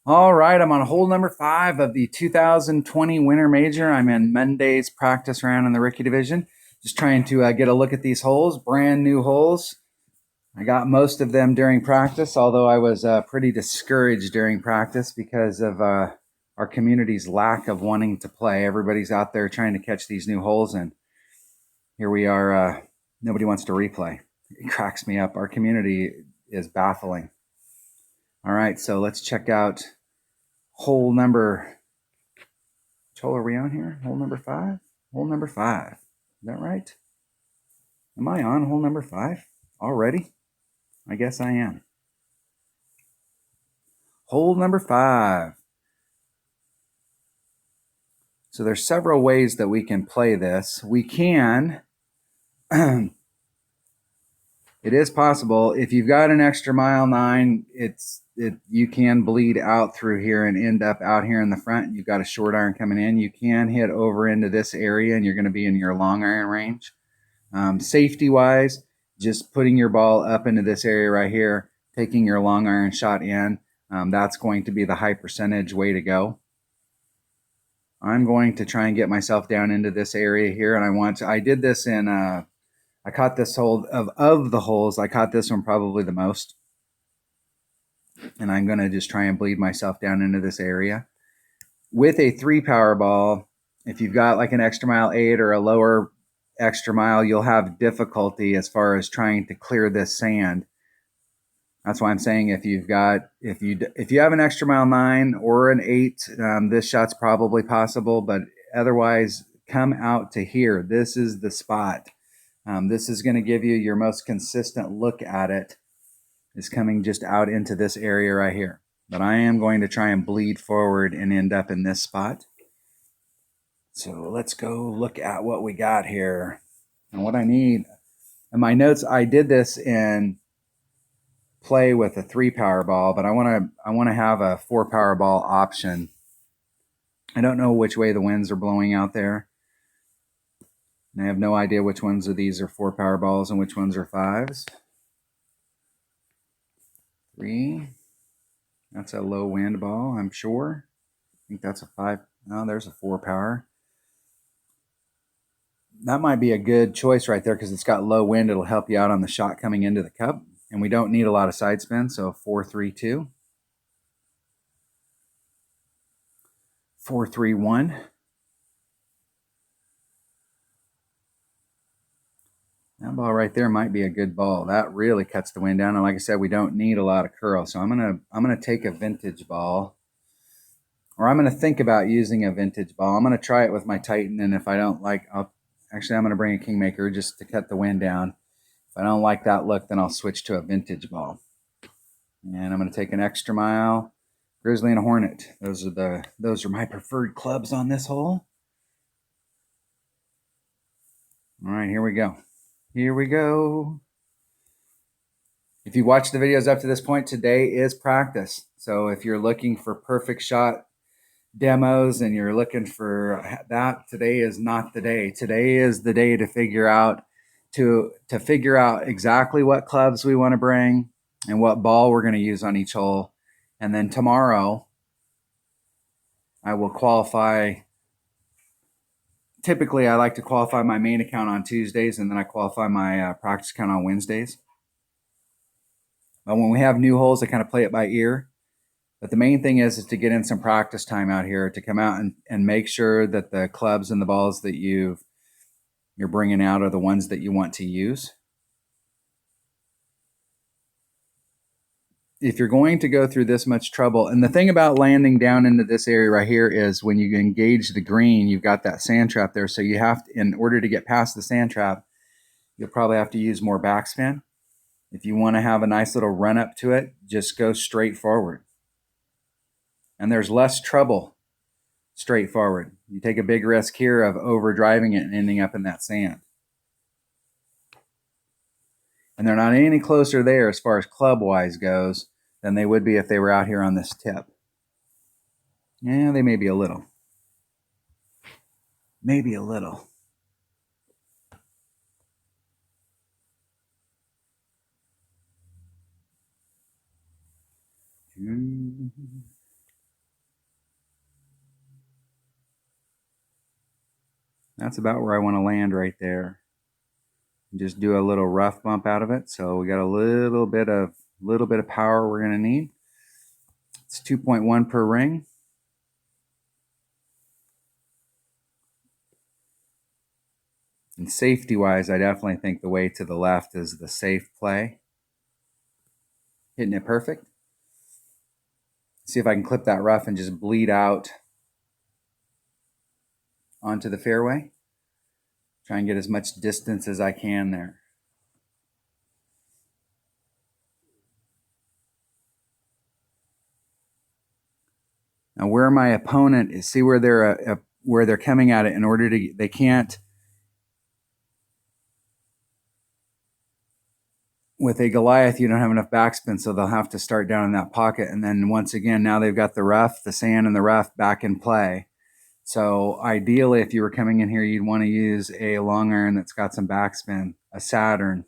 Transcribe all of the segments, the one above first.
All right, I'm on hole number 5 of the 2020 Winter Major. I'm in Monday's practice round in the Rookie Division. Just trying to get a look at these holes, brand new holes. I got most of them during practice, although I was pretty discouraged during practice because of our community's lack of wanting to play. Everybody's out there trying to catch these new holes, and here we are. Nobody wants to replay. It cracks me up. Our community is baffling. All right, so let's check out hole number. Which hole are we on here? Hole number 5? Hole number 5. Is that right? Am I on hole number 5 already? I guess I am. Hole number 5. So there's several ways that we can play this. We can, it is possible, if you've got an extra mile 9, you can bleed out through here and end up out here in the front. You've got a short iron coming in. You can hit over into this area and you're going to be in your long iron range. Safety wise, just putting your ball up into this area right here, taking your long iron shot in, that's going to be the high percentage way to go. I'm going to try and get myself down into this area here, and I did this in, I caught this hole, of the holes, I caught this one probably the most. And I'm going to just try and bleed myself down into this area. With a 3 power ball, if you've got like an extra mile 8 or a lower extra mile, you'll have difficulty as far as trying to clear this sand. That's why I'm saying if you have an extra mile 9 or an 8, this shot's probably possible, but otherwise come out to here. This is the spot. This is going to give you your most consistent look at it, is coming just out into this area right here. But I am going to try and bleed forward and end up in this spot. So let's go look at what we got here and what I need. In my notes, I did this in play with a 3 power ball, but I want to have a 4 power ball option. I don't know which way the winds are blowing out there. And I have no idea which ones of these are 4 power balls and which ones are 5s. 3. That's a low wind ball, I'm sure. I think that's a 5. No, there's a 4 power. That might be a good choice right there because it's got low wind. It'll help you out on the shot coming into the cup. And we don't need a lot of side spin, so 4, 3, 2. 4, 3, 1. That ball right there might be a good ball. That really cuts the wind down. And like I said, we don't need a lot of curl. So I'm gonna take a vintage ball. Or I'm gonna think about using a vintage ball. I'm gonna try it with my Titan, and if I don't like, I'm gonna bring a Kingmaker just to cut the wind down. If I don't like that look, then I'll switch to a vintage ball. And I'm gonna take an extra mile, Grizzly, and a Hornet. Those are my preferred clubs on this hole. All right, here we go. Here we go. If you watched the videos up to this point, today is practice. So if you're looking for perfect shot demos and you're looking for that, today is not the day. Today is the day to figure out exactly what clubs we want to bring and what ball we're going to use on each hole. And then tomorrow I will qualify. Typically, I like to qualify my main account on Tuesdays, and then I qualify my practice account on Wednesdays. But when we have new holes, I kind of play it by ear. But the main thing is to get in some practice time out here, to come out and make sure that the clubs and the balls that you're bringing out are the ones that you want to use. If you're going to go through this much trouble, and the thing about landing down into this area right here is when you engage the green, you've got that sand trap there. So you have to, in order to get past the sand trap, you'll probably have to use more backspin. If you want to have a nice little run up to it, just go straight forward. And there's less trouble straight forward. You take a big risk here of overdriving it and ending up in that sand. And they're not any closer there as far as club-wise goes than they would be if they were out here on this tip. Yeah, they may be a little. Maybe a little. That's about where I want to land right there. Just do a little rough bump out of it. So we got a little bit of power we're going to need. It's 2.1 per ring. And safety wise, I definitely think the way to the left is the safe play. Hitting it perfect. See if I can clip that rough and just bleed out onto the fairway. Try and get as much distance as I can there. Now where my opponent is, see where they're coming at it in order to, they can't, with a Goliath, you don't have enough backspin, so they'll have to start down in that pocket. And then once again, now they've got the rough, the sand, and the rough back in play. So ideally, if you were coming in here, you'd want to use a long iron that's got some backspin, a Saturn.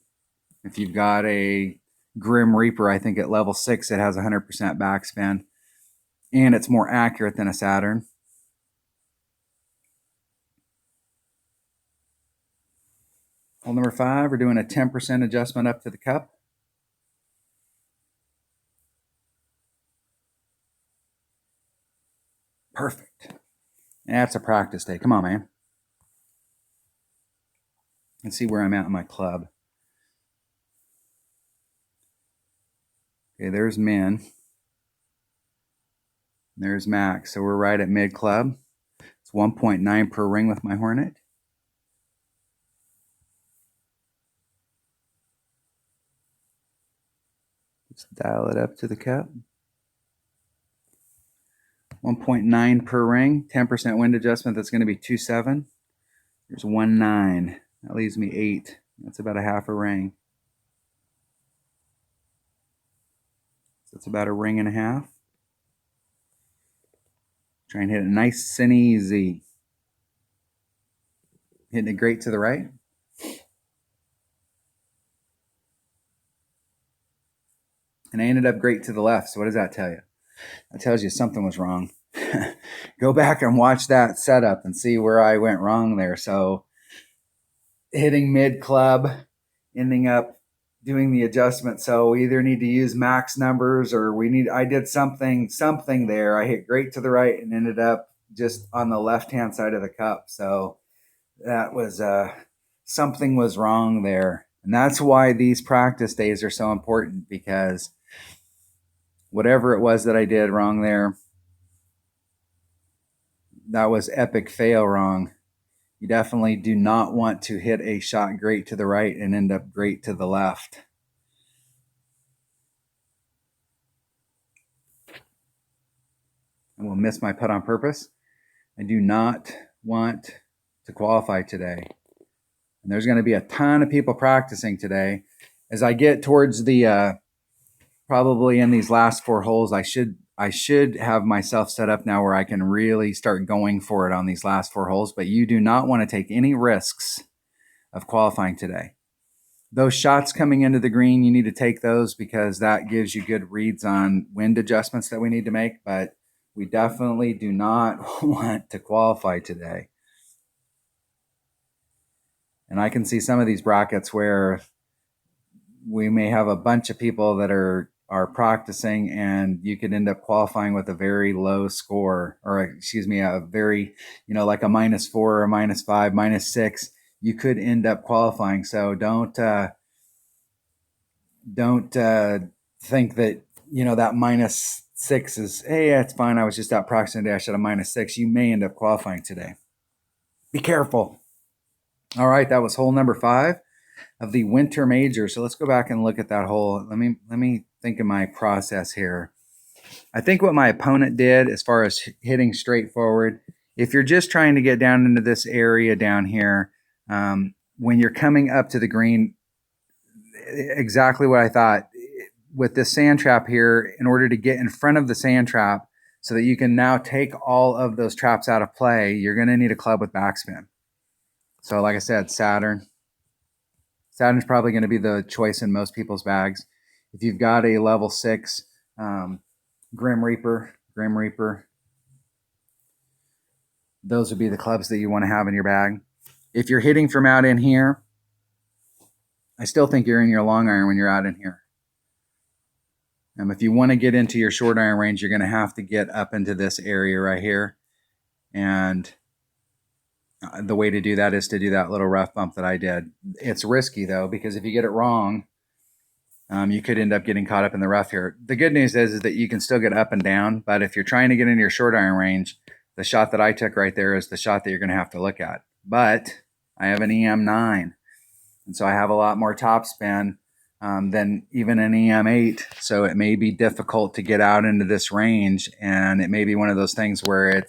If you've got a Grim Reaper, I think at level 6, it has 100% backspin. And it's more accurate than a Saturn. Hole number 5, we're doing a 10% adjustment up to the cup. Perfect. That's a practice day. Come on, man. Let's see where I'm at in my club. Okay, there's min. There's max. So we're right at mid club. It's 1.9 per ring with my Hornet. Let's dial it up to the cup. 1.9 per ring, 10% wind adjustment. That's going to be 2.7. There's 1.9. That leaves me 8. That's about a half a ring. So it's about a ring and a half. Try and hit it nice and easy. Hitting it great to the right. And I ended up great to the left. So what does that tell you? That tells you something was wrong. Go back and watch that setup and see where I went wrong there. So hitting mid club, ending up doing the adjustment. So we either need to use max numbers or I did something there. I hit great to the right and ended up just on the left-hand side of the cup. So that was, something was wrong there. And that's why these practice days are so important, because whatever it was that I did wrong there, that was epic fail wrong. You definitely do not want to hit a shot great to the right and end up great to the left. I will miss my putt on purpose. I do not want to qualify today. And there's going to be a ton of people practicing today. As I get towards the probably in these last 4 holes, I should have myself set up now where I can really start going for it on these last 4 holes. But you do not want to take any risks of qualifying today. Those shots coming into the green, you need to take those because that gives you good reads on wind adjustments that we need to make. But we definitely do not want to qualify today. And I can see some of these brackets where we may have a bunch of people that are practicing, and you could end up qualifying with a very low score, or excuse me, a very, like a -4 or a -5, -6. You could end up qualifying. So don't think that, that -6 is, hey, it's fine. I was just out practicing today. I should have -6. You may end up qualifying today. Be careful. All right. That was hole number 5 of the winter major. So let's go back and look at that hole. Let me think of my process here. I think what my opponent did as far as hitting straight forward, if you're just trying to get down into this area down here, when you're coming up to the green, exactly what I thought. With this sand trap here, in order to get in front of the sand trap so that you can now take all of those traps out of play, you're going to need a club with backspin. So like I said, Saturn's probably going to be the choice in most people's bags. If you've got a level 6 Grim Reaper, those would be the clubs that you want to have in your bag. If you're hitting from out in here, I still think you're in your long iron when you're out in here. If you want to get into your short iron range, you're going to have to get up into this area right here. And the way to do that is to do that little rough bump that I did. It's risky though, because if you get it wrong, you could end up getting caught up in the rough here. The good news is that you can still get up and down, but if you're trying to get into your short iron range, the shot that I took right there is the shot that you're going to have to look at. But I have an EM9, and so I have a lot more topspin than even an EM8. So it may be difficult to get out into this range, and it may be one of those things where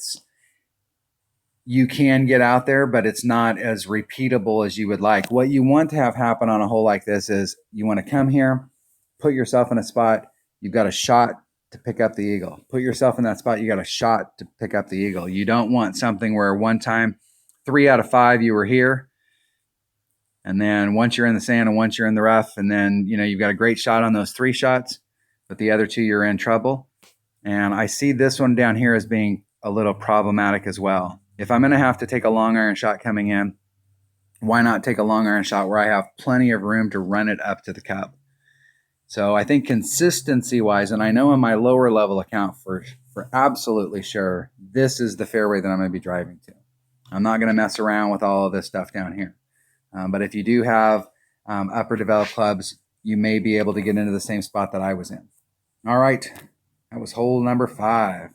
you can get out there, but it's not as repeatable as you would like. What you want to have happen on a hole like this is you want to come here, put yourself in a spot, you've got a shot to pick up the eagle. Put yourself in that spot, you got a shot to pick up the eagle. You don't want something where one time, 3 out of 5, you were here, and then once you're in the sand and once you're in the rough, and then you've got a great shot on those 3 shots, but the other 2 you're in trouble. And I see this one down here as being a little problematic as well. If I'm going to have to take a long iron shot coming in, why not take a long iron shot where I have plenty of room to run it up to the cup? So I think consistency wise, and I know in my lower level account for absolutely sure, this is the fairway that I'm going to be driving to. I'm not going to mess around with all of this stuff down here. But if you do have upper developed clubs, you may be able to get into the same spot that I was in. All right. That was hole number 5.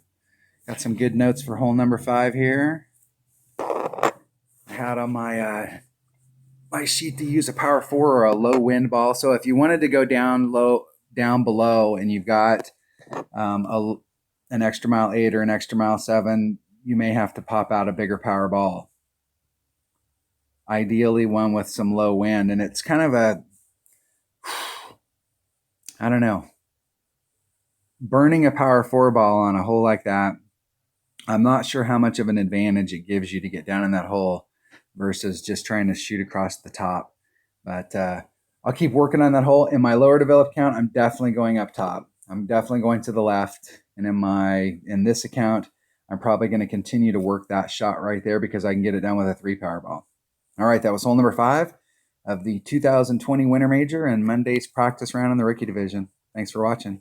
Got some good notes for hole number 5 here. I had on my sheet to use a power 4 or a low wind ball. So if you wanted to go down below and you've got an extra mile 8 or an extra mile 7, you may have to pop out a bigger power ball. Ideally one with some low wind, and it's kind of I don't know. Burning a power 4 ball on a hole like that, I'm not sure how much of an advantage it gives you to get down in that hole versus just trying to shoot across the top. But I'll keep working on that hole. In my lower developed count, I'm definitely going up top. I'm definitely going to the left. And in this account, I'm probably going to continue to work that shot right there because I can get it done with a 3 power ball. All right, that was hole number 5 of the 2020 Winter Major and Monday's practice round in the rookie division. Thanks for watching.